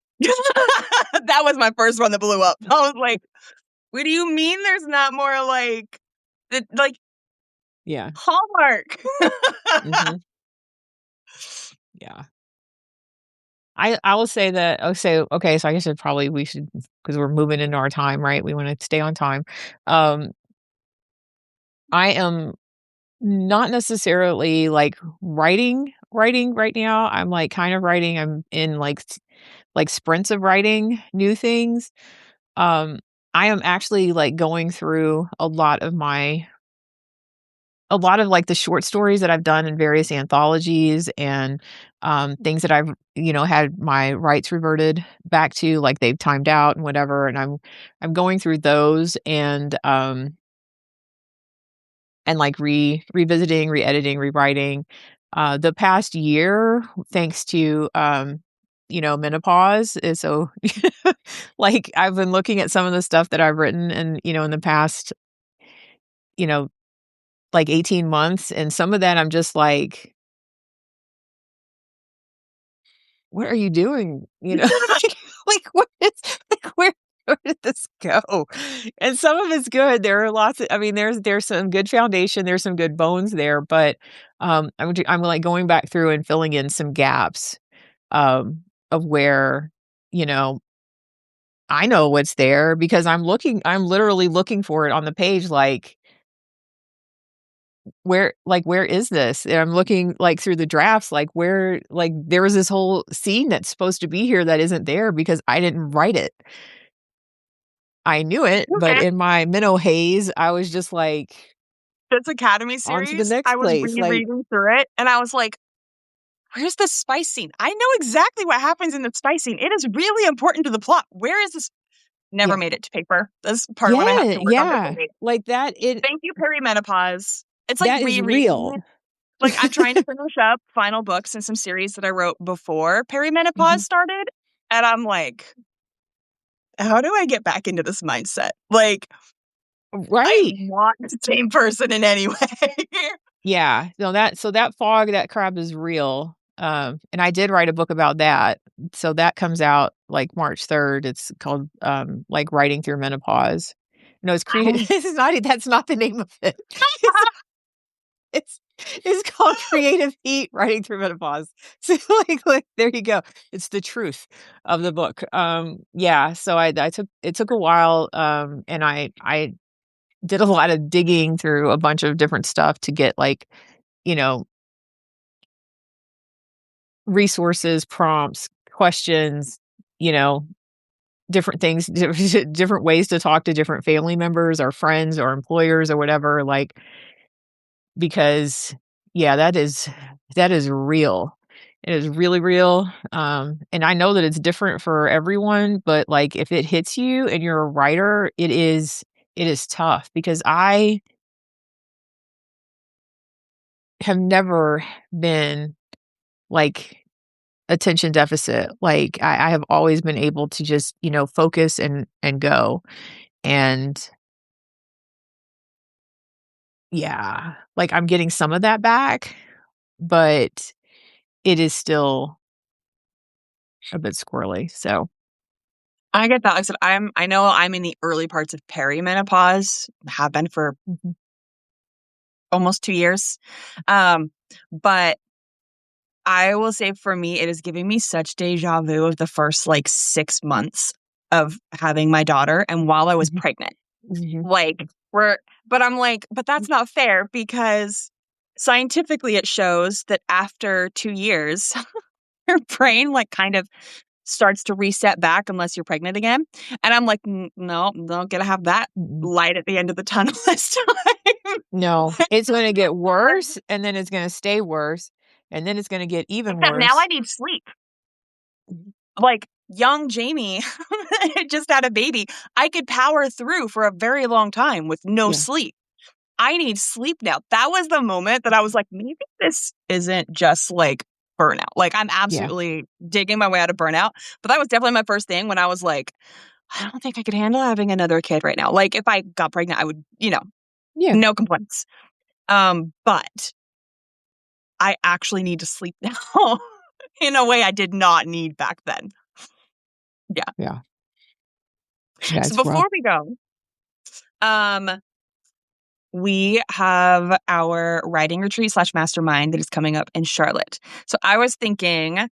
That was my first one that blew up. I was like, what do you mean there's not more like Yeah. Hallmark? Mhm. Yeah. I will say that okay, so I guess we should, because 'cause we're moving into our time, right? We wanna stay on time. Um, I am not necessarily, like, writing right now. I'm, like, kind of writing. I'm in, like, sprints of writing new things. Um, I am actually, like, going through a lot of, like, the short stories that I've done in various anthologies and, things that I've, had my rights reverted back to, like, they've timed out and whatever, and I'm going through those and, like, revisiting, re-editing, rewriting. The past year, thanks to, menopause. And so like I've been looking at some of the stuff that I've written and, in the past, you know, like 18 months. And some of that I'm just what are you doing? Like where did this go? And some of it's good. There are lots of, I mean, there's some good foundation, there's some good bones there, but I'm like going back through and filling in some gaps of where, you know, I know what's there because I'm literally looking for it on the page where is this? And I'm looking like through the drafts, like there was this whole scene that's supposed to be here that isn't there because I didn't write it. I knew it, but Okay. in my minnow haze, I was just like, This Academy on to the series, next I was place. Like, rereading through it and I was like, where's the spice scene? I know exactly what happens in the spice scene. It is really important to the plot. Where is this? Never yeah. made it to paper. That's part of when I have Yeah, to work on this yeah. movie. Like Thank you, perimenopause. It's like that is rereading real. it. Like, I'm trying to finish up final books in some series that I wrote before perimenopause Mhm. started, and I'm like, "How do I get back into this mindset?" Like, I Right. want the same person in any way. Yeah. No, that fog, that crab is real. And I did write a book about that. So that comes out like March 3rd. It's called like Writing Through Menopause. No, it's creative. I It's not that's not the name of it. It's it's called Creative Heat Writing Through Menopause. So like there you go. It's the truth of the book. Yeah, so I took it took a while and I did a lot of digging through a bunch of different stuff to get like, you know, resources, prompts, questions, you know, different things, different ways to talk to different family members or friends or employers or whatever, like, because yeah, that is real. It is really real. And I know that it's different for everyone, but like if it hits you and you're a writer, it is tough because I have never been like attention deficit. Like I have always been able to just, focus and go. And yeah, like I'm getting some of that back, but it is still a bit squirrely. So get that. Like I said, I know I'm in the early parts of perimenopause, have been for mhm, almost 2 years. But I will say for me, it is giving me such deja vu of the first, like, 6 months of having my daughter and while I was mhm, pregnant. mhm, Like, we're but I'm like, "But that's not fair because scientifically it shows that after 2 years, your brain, like, kind of starts to reset back unless you're pregnant again." And I'm like, no, not gonna have that mhm. light at the end of the tunnel this time." No, it's gonna get worse, and then it's gonna stay worse, and then it's gonna get even Except now I worse. need sleep. Mhm. Like, young Jamie just had a baby. I could power through for a very long time with no Yeah, sleep. I need sleep now. That was the moment that I was like, maybe this isn't just like burnout. Like, I'm yeah, absolutely digging my way out of burnout. But that was definitely my first thing when I was like, I don't think I could handle having another kid right now. Like, if I got pregnant, I would, yeah, no complaints. But I actually need to sleep now in a way I did not need back then. Yeah. yeah, yeah, So it's rough. before we go, um, we have our writing retreat slash mastermind that is coming up in Charlotte. So I was thinking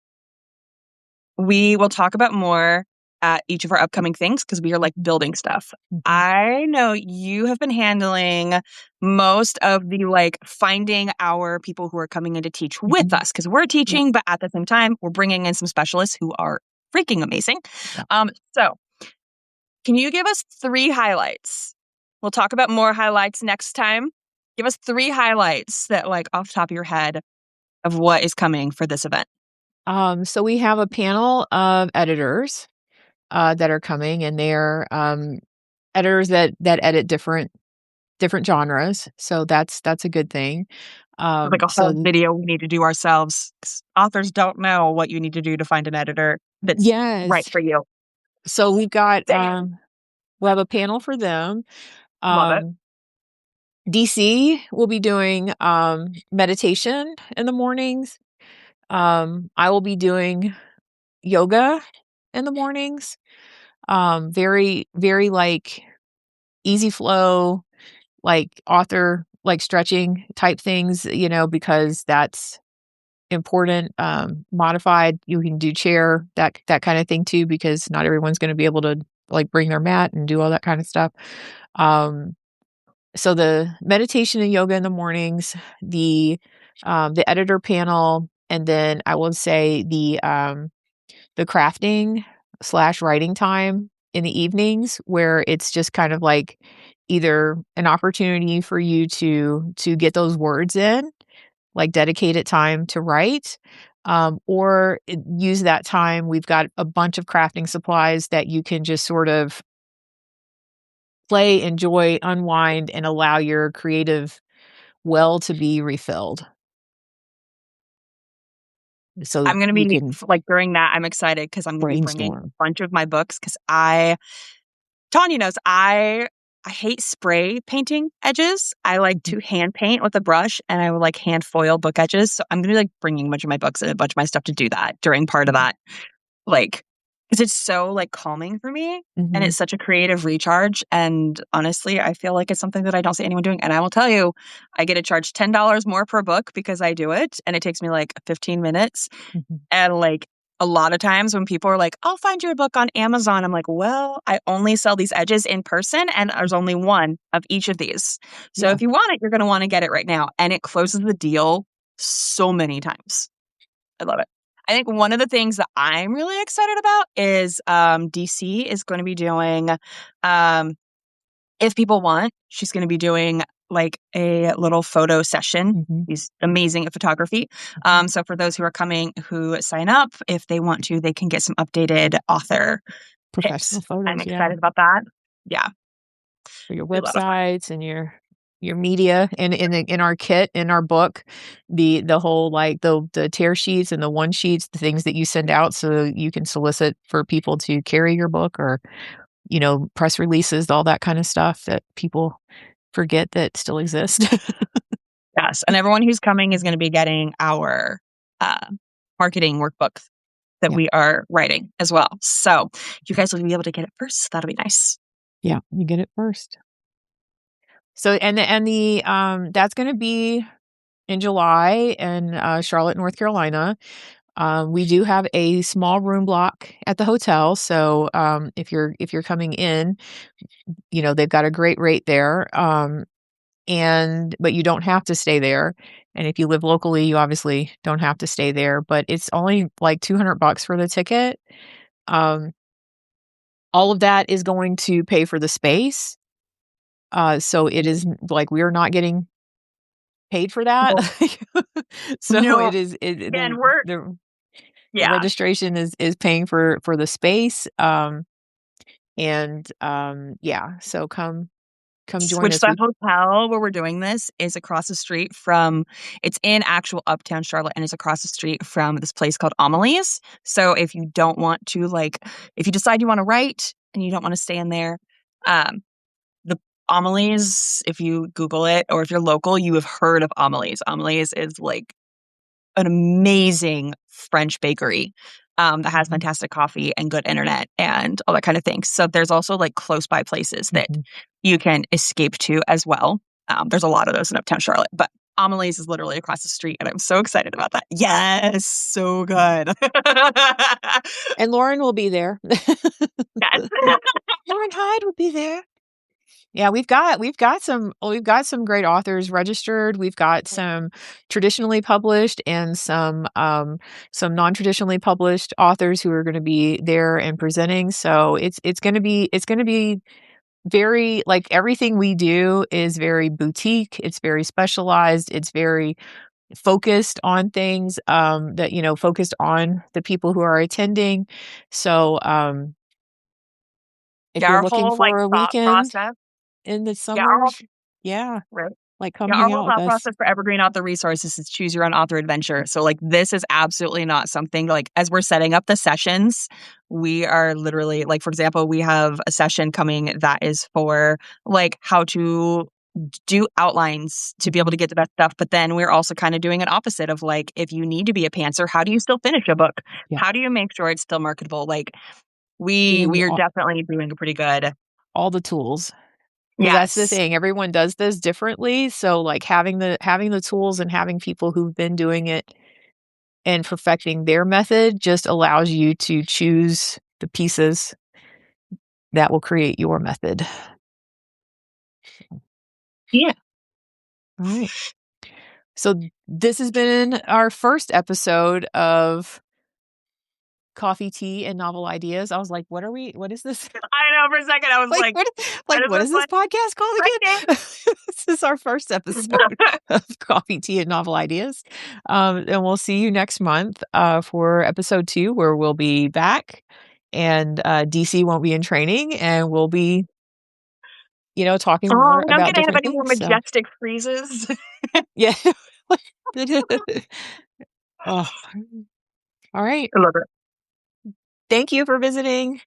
we will talk about more at each of our upcoming things because we are like Mhm, building stuff. mhm, I know you have been handling most of the like finding our people who are coming in to teach with mhm. us because we're Yep, teaching, but at the same time, we're bringing in some specialists who are freaking amazing. yep. So can you give us 3 highlights? We'll talk about more highlights next time. Give us 3 highlights that, like, off the top of your head of what is coming for this event. So we have a panel of editors, that are coming, and they're, editors that edit different genres, so that's a good thing. Like a whole So video we need to do ourselves 'cause authors don't know what you need to do to find an editor. that's right Yes. for you. So we've got, Same. we'll have a panel for them. Love it. Um, DC will be doing, meditation in the mornings. I will be doing yoga in the mornings. Very, very like easy flow, like author, like stretching type things, because that's important. Modified, you can do chair, that kind of thing too, because not everyone's going to be able to like bring their mat and do all that kind of stuff. Um, so the meditation and yoga in the mornings, the editor panel, and then I will say the crafting slash writing time in the evenings, where it's just kind of like either an opportunity for you to get those words in, like dedicated time to write, or use that time. We've got a bunch of crafting supplies that you can just sort of play, enjoy, unwind, and allow your creative well to be refilled. So I'm gonna you be can like during that. I'm excited because I'm gonna be bringing a brainstorm. bunch of my books because Tanya knows I hate spray painting edges. I like to hand paint with a brush, and I would like hand foil book edges. So I'm gonna be like bringing a bunch of my books and a bunch of my stuff to do that during part of Mhm. that, like because it's so like calming for me, and Mhm. it's such a creative recharge. And honestly, I feel like it's something that I don't see anyone doing. And I will tell you, I get to charge $10 more per book because I do it, and it takes me like 15 minutes. Mhm. And like a lot of times when people are like, I'll find your book on Amazon, I'm like, well, I only sell these edges in person and there's only one of each of these. So Yeah. if you want it, you're going to want to get it right now. And it closes the deal so many times. I love it. I think one of the things that I'm really excited about is DC is going to be doing um, if people want, she's going to be doing like a little photo session. Mhm. She's amazing at photography. Mhm. So for those who are coming who sign up, if they want to, they can get some updated author Professional pics. I'm photos, yeah, excited about that. Yeah, for your be a lot of fun. websites and your media. And in our kit, in our book, the whole like the tear sheets and the one sheets, the things that you send out so you can solicit for people to carry your book, or press releases, all that kind of stuff that people forget that still exist. Yes, and everyone who's coming is going to be getting our uh, marketing workbook that Yeah. we are writing as well. So you guys will be able to get it first. So that'll be nice. Yeah, you get it first. So and the that's going to be in July in Charlotte, North Carolina. We do have a small room block at the hotel, so if you're coming in, they've got a great rate there. But you don't have to stay there. And if you live locally, you obviously don't have to stay there. But it's only like $200 for the ticket. Um, all of that is going to pay for the space. So it is like we are not getting paid for that. Well, So no, it is again, we're the yeah. registration is paying for the space. Yeah, so come join Which us. the hotel where we're doing this is across the street from it's in actual uptown Charlotte and it's across the street from this place called Amelie's. So if you don't want to like if you decide you want to write and you don't want to stay in there, um the Amelie's, if you Google it or if you're local, you have heard of Amelie's. Amelie's is like an amazing French bakery that has Mhm. fantastic coffee and good internet and all that kind of thing. So there's also like close by places that Mhm. you can escape to as well. There's a lot of those in Uptown Charlotte, but Amelie's is literally across the street, and I'm so excited about that. Yes, so Yeah. good. And Lauren will be there. Yes. Lauren Hyde will be there. Yeah, we've got some great authors registered. We've got some traditionally published and some non-traditionally published authors who are going to be there and presenting. So it's going to be very, like, everything we do is very boutique. It's very specialized. It's very focused on things that focused on the people who are attending. So if Yeah, you're our looking whole like for a thought weekend process. in the Yeah, our summer, whole yeah. right. Like, come Yeah, our hang whole out with thought us. process for Evergreen Author Resources is choose your own author adventure. So, like, this is absolutely not something like as we're setting up the sessions, we are literally like, for example, we have a session coming that is for like how to do outlines to be able to Mhm. get the best stuff. But then we're also kind of doing an opposite of like, if you need to be a pantser, how do you still finish a book? Yeah. How do you make sure it's still marketable? Like, Giving we you are definitely doing a pretty good. all the tools. 'Cause that's the Yes. thing, everyone does this differently, so, like, having the tools and having people who've been doing it and perfecting their method just allows you to choose the pieces that will create your method. Yeah. Alright. So, this has been our first episode of Coffee, Tea, and Novel Ideas. I was like, what is this?" I know for a second I was Like, like, like, what is what this is this one? podcast called again? Right This is our first episode of Coffee, Tea, and Novel Ideas. And we'll see you next month for episode 2, where we'll be back and DC won't be in training and we'll be, talking Oh, more we don't about get to have different any more things. So, majestic freezes. yeah. Oh, all right. I love it. Thank you for visiting.